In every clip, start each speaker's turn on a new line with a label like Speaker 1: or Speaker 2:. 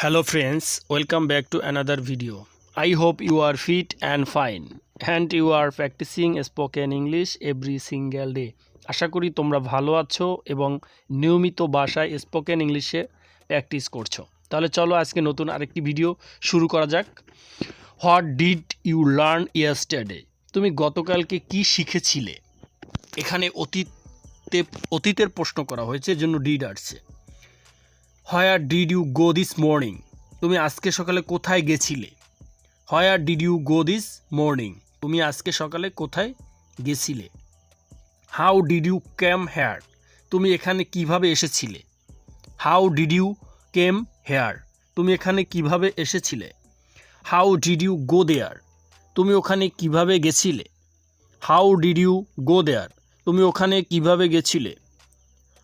Speaker 1: Hello friends, welcome back to another video. I hope you are fit and fine and you are practicing spoken English every single day. আশা করি তোমরা ভালো আছো এবং নিয়মিত ভাষায় spoken ইংলিশে প্র্যাকটিস করছো। তাহলে চলো আজকে নতুন আরেকটি ভিডিও শুরু করা যাক। What did you learn yesterday? তুমি গতকালকে কি শিখেছিলে? এখানে অতীতের প্রশ্ন করা হয়েছে, এজন্য ডিড আসছে। Where did you go this morning? তুমি আজকে সকালে কোথায় গেছিলে? Where did you go this morning? তুমি আজকে সকালে কোথায় গেছিলে? How did you came here? তুমি এখানে কিভাবে এসেছিলে? How did you came here? তুমি এখানে কিভাবে এসেছিলে? How did you go there? তুমি ওখানে কিভাবে গেছিলে? How did you go there? তুমি ওখানে কিভাবে গেছিলে?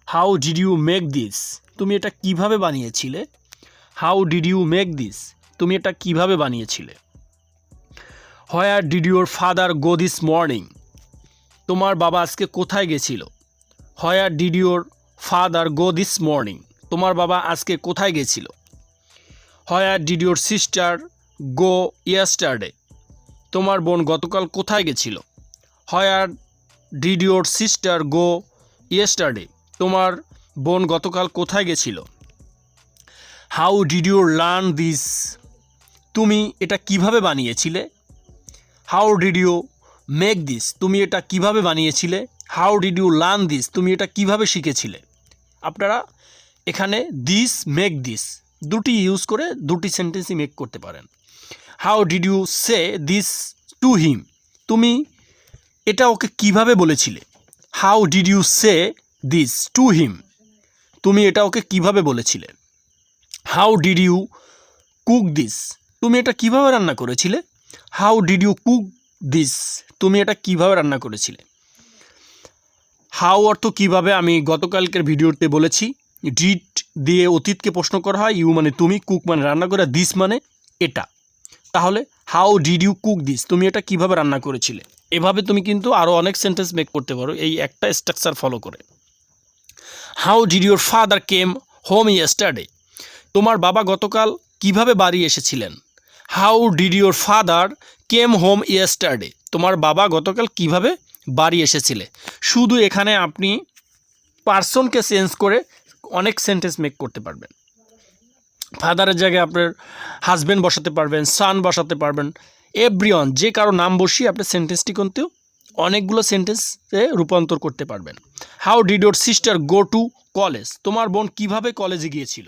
Speaker 1: How did you make this? তুমি এটা কিভাবে বানিয়েছিলে? How did you make this? তুমি এটা কিভাবে বানিয়েছিলে? Where did your father go this morning? তোমার বাবা আজকে কোথায় গেছিল? Where did your father go this morning? তোমার বাবা আজকে কোথায় গেছিল? Where did your sister go yesterday? তোমার বোন গতকাল কোথায় গেছিল? Where did your sister go yesterday? তোমার বোন গতকাল কোথায় গেছিল? How did you learn this? তুমি এটা কিভাবে বানিয়েছিলে? How did you make this? তুমি এটা কিভাবে বানিয়েছিলে? How did you learn this? তুমি এটা কিভাবে শিখেছিলে? আপনারা এখানে দিস মেক দিস দুটি ইউজ করে দুটি সেন্টেন্সই মেক করতে পারেন। How did you say this to him? তুমি এটা ওকে কিভাবে বলেছিলে? How did you say this to him? তুমি এটা ওকে কিভাবে বলেছিলে? How did you cook this? তুমি এটা কিভাবে রান্না করেছিলে? How did you cook this? তুমি এটা কিভাবে রান্না করেছিলে? হাউ অর্থ কিভাবে আমি গতকালকের ভিডিওতে বলেছি। ডিড দিয়ে অতীতকে প্রশ্ন করা হয়, ইউ মানে তুমি, কুক মানে রান্না করা, দিস মানে এটা। তাহলে how did you cook this? তুমি এটা কিভাবে রান্না করেছিলে? এভাবে তুমি কিন্তু আরও অনেক সেন্টেন্স মেক করতে পারো এই একটা স্ট্রাকচার ফলো করে। How did your father came home yesterday? তোমার বাবা গতকাল কিভাবে বাড়ি এসেছিলেন? How did your father came home yesterday? তোমার বাবা গতকাল কিভাবে বাড়ি এসেছিলে? শুধু এখানে আপনি পার্সনকে চেঞ্জ করে অনেক সেন্টেন্স মেক করতে পারবেন। ফাদারের জায়গায় আপনার হাজব্যান্ড বসাতে পারবেন, সান বসাতে পারবেন, এভরিওয়ান যে কারো নাম বসিয়ে আপনি সেন্টেন্সটি কিন্তু অনেকগুলো সেন্টেন্সে রূপান্তর করতে পারবেন। How did your sister go to college? তোমার বোন কিভাবে কলেজে গিয়েছিল?